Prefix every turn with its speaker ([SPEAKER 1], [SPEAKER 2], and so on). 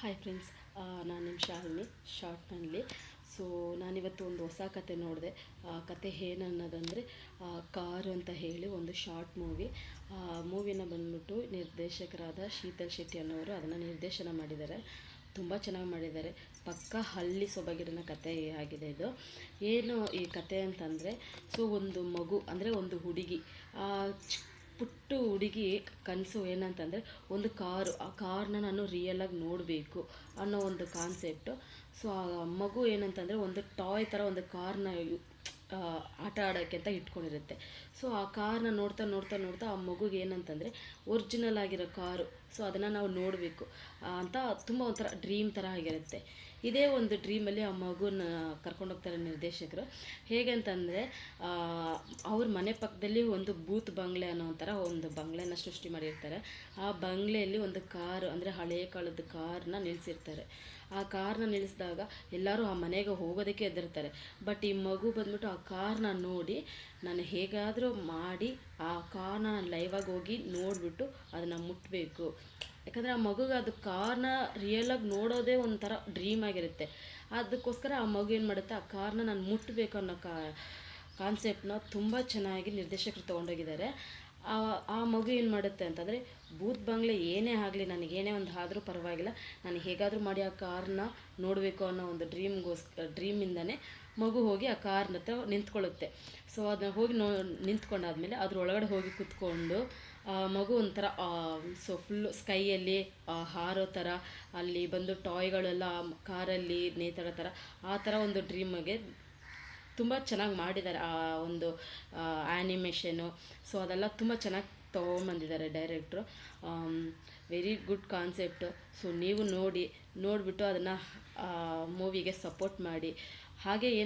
[SPEAKER 1] Hi friends, ನಾನು ನಿಮ್ಮ Shalini ಶಾರ್ಟ್ನಲ್ಲಿ. So ನಾನಿವತ್ತು ಒಂದು ಹೊಸ ಕತೆ ನೋಡಿದೆ. ಕತೆ ಏನನ್ನೋದಂದರೆ ಕಾರು ಅಂತ ಹೇಳಿ ಒಂದು ಶಾರ್ಟ್ ಮೂವಿ. ಮೂವಿನ ಬಂದ್ಬಿಟ್ಟು ನಿರ್ದೇಶಕರಾದ ಶೀತಲ್ ಶೆಟ್ಟಿ ಅನ್ನೋರು ಅದನ್ನು ನಿರ್ದೇಶನ ಮಾಡಿದ್ದಾರೆ. ತುಂಬ ಚೆನ್ನಾಗಿ ಮಾಡಿದ್ದಾರೆ. ಪಕ್ಕ ಹಳ್ಳಿ ಸೊಬಗಿನ ಕತೆ ಆಗಿದೆ ಇದು. ಏನು ಈ ಕತೆ ಅಂತಂದರೆ, ಸೊ ಒಂದು ಮಗು ಅಂದರೆ ಒಂದು ಹುಡುಗಿ, ಪುಟ್ಟು ಹುಡುಗಿ ಕನಸು ಏನಂತಂದರೆ ಒಂದು ಕಾರು, ಆ ಕಾರ್ನ ನಾನು ರಿಯಲಾಗಿ ನೋಡಬೇಕು ಅನ್ನೋ ಒಂದು ಕಾನ್ಸೆಪ್ಟು. ಸೊ ಆ ಮಗು ಏನಂತಂದರೆ ಒಂದು ಟಾಯ್ ಥರ ಒಂದು ಕಾರ್ನ ಆಟ ಆಡೋಕ್ಕೆ ಅಂತ ಇಟ್ಕೊಂಡಿರುತ್ತೆ. ಸೊ ಆ ಕಾರ್ನ ನೋಡ್ತಾ ನೋಡ್ತಾ ನೋಡ್ತಾ ಆ ಮಗುಗೆ ಏನಂತಂದರೆ ಒರಿಜಿನಲ್ ಆಗಿರೋ ಕಾರು, ಸೊ ಅದನ್ನು ನಾವು ನೋಡಬೇಕು ಅಂತ ತುಂಬ ಒಂಥರ ಡ್ರೀಮ್ ಥರ ಆಗಿರುತ್ತೆ. ಇದೇ ಒಂದು ಡ್ರೀಮಲ್ಲಿ ಆ ಮಗುನ ಕರ್ಕೊಂಡೋಗ್ತಾರೆ ನಿರ್ದೇಶಕರು. ಹೇಗೆ ಅಂತಂದರೆ, ಅವ್ರ ಮನೆ ಪಕ್ಕದಲ್ಲಿ ಒಂದು ಬೂತ್ ಬಂಗ್ಲೆ ಅನ್ನೋ ಒಂಥರ ಒಂದು ಬಂಗ್ಲೆನ ಸೃಷ್ಟಿ ಮಾಡಿರ್ತಾರೆ. ಆ ಬಂಗ್ಲೆಯಲ್ಲಿ ಒಂದು ಕಾರು ಅಂದರೆ ಹಳೆಯ ಕಾಲದ ಕಾರ್ನ ನಿಲ್ಲಿಸಿರ್ತಾರೆ. ಆ ಕಾರ್ನ ನಿಲ್ಲಿಸಿದಾಗ ಎಲ್ಲರೂ ಆ ಮನೆಗೆ ಹೋಗೋದಕ್ಕೆ ಹೆದರ್ತಾರೆ. ಬಟ್ ಈ ಮಗು ಬಂದ್ಬಿಟ್ಟು ಆ ಕಾರ್ನ ನೋಡಿ, ನಾನು ಹೇಗಾದರೂ ಮಾಡಿ ಆ ಕಾರ್ನ ನಾನು ಲೈವಾಗಿ ಹೋಗಿ ನೋಡಿಬಿಟ್ಟು ಅದನ್ನು ಮುಟ್ಟಬೇಕು. ಯಾಕಂದರೆ ಆ ಮಗುಗೆ ಅದು ಕಾರ್ನ ರಿಯಲಾಗಿ ನೋಡೋದೇ ಒಂಥರ ಡ್ರೀಮ್ ಆಗಿರುತ್ತೆ. ಅದಕ್ಕೋಸ್ಕರ ಆ ಮಗು ಏನು ಮಾಡುತ್ತೆ, ಆ ಕಾರ್ನ ನಾನು ಮುಟ್ಟಬೇಕು ಅನ್ನೋ ಕಾನ್ಸೆಪ್ಟನ್ನ ತುಂಬ ಚೆನ್ನಾಗಿ ನಿರ್ದೇಶಕರು ತೊಗೊಂಡೋಗಿದ್ದಾರೆ. ಆ ಮಗು ಏನು ಮಾಡುತ್ತೆ ಅಂತಂದರೆ, ಬೂತ್ ಬಂಗ್ಲೆ ಏನೇ ಆಗಲಿ, ನನಗೇನೇ ಒಂದು ಆದರೂ ಪರವಾಗಿಲ್ಲ, ನಾನು ಹೇಗಾದರೂ ಮಾಡಿ ಆ ಕಾರ್ನ ನೋಡಬೇಕು ಅನ್ನೋ ಒಂದು ಡ್ರೀಮಿಂದನೇ ಮಗು ಹೋಗಿ ಆ ಕಾರ್ನ ಹತ್ರ ನಿಂತ್ಕೊಳ್ಳುತ್ತೆ. ಸೊ ಅದನ್ನ ಹೋಗಿ ನಿಂತ್ಕೊಂಡಾದ್ಮೇಲೆ ಅದ್ರೊಳಗಡೆ ಹೋಗಿ ಕೂತ್ಕೊಂಡು ಮಗು ಒಂಥರ ಸೊ ಫುಲ್ಲು ಸ್ಕೈಯಲ್ಲಿ ಹಾರೋ ಥರ, ಅಲ್ಲಿ ಬಂದು ಟಾಯ್ಗಳೆಲ್ಲ ಕಾರಲ್ಲಿ ನೇತಾಡೋ ಥರ, ಆ ಥರ ಒಂದು ಡ್ರೀಮಗೆ ತುಂಬ ಚೆನ್ನಾಗಿ ಮಾಡಿದ್ದಾರೆ. ಆ ಒಂದು ಆ್ಯನಿಮೇಷನು, ಸೊ ಅದೆಲ್ಲ ತುಂಬ ಚೆನ್ನಾಗಿ ತೊಗೊಂಬಂದಿದ್ದಾರೆ director. Very good concept. So ನೀವು ನೋಡಿಬಿಟ್ಟು ಅದನ್ನು ಮೂವಿಗೆ ಸಪೋರ್ಟ್ ಮಾಡಿ. ಹಾಗೆ ಏನು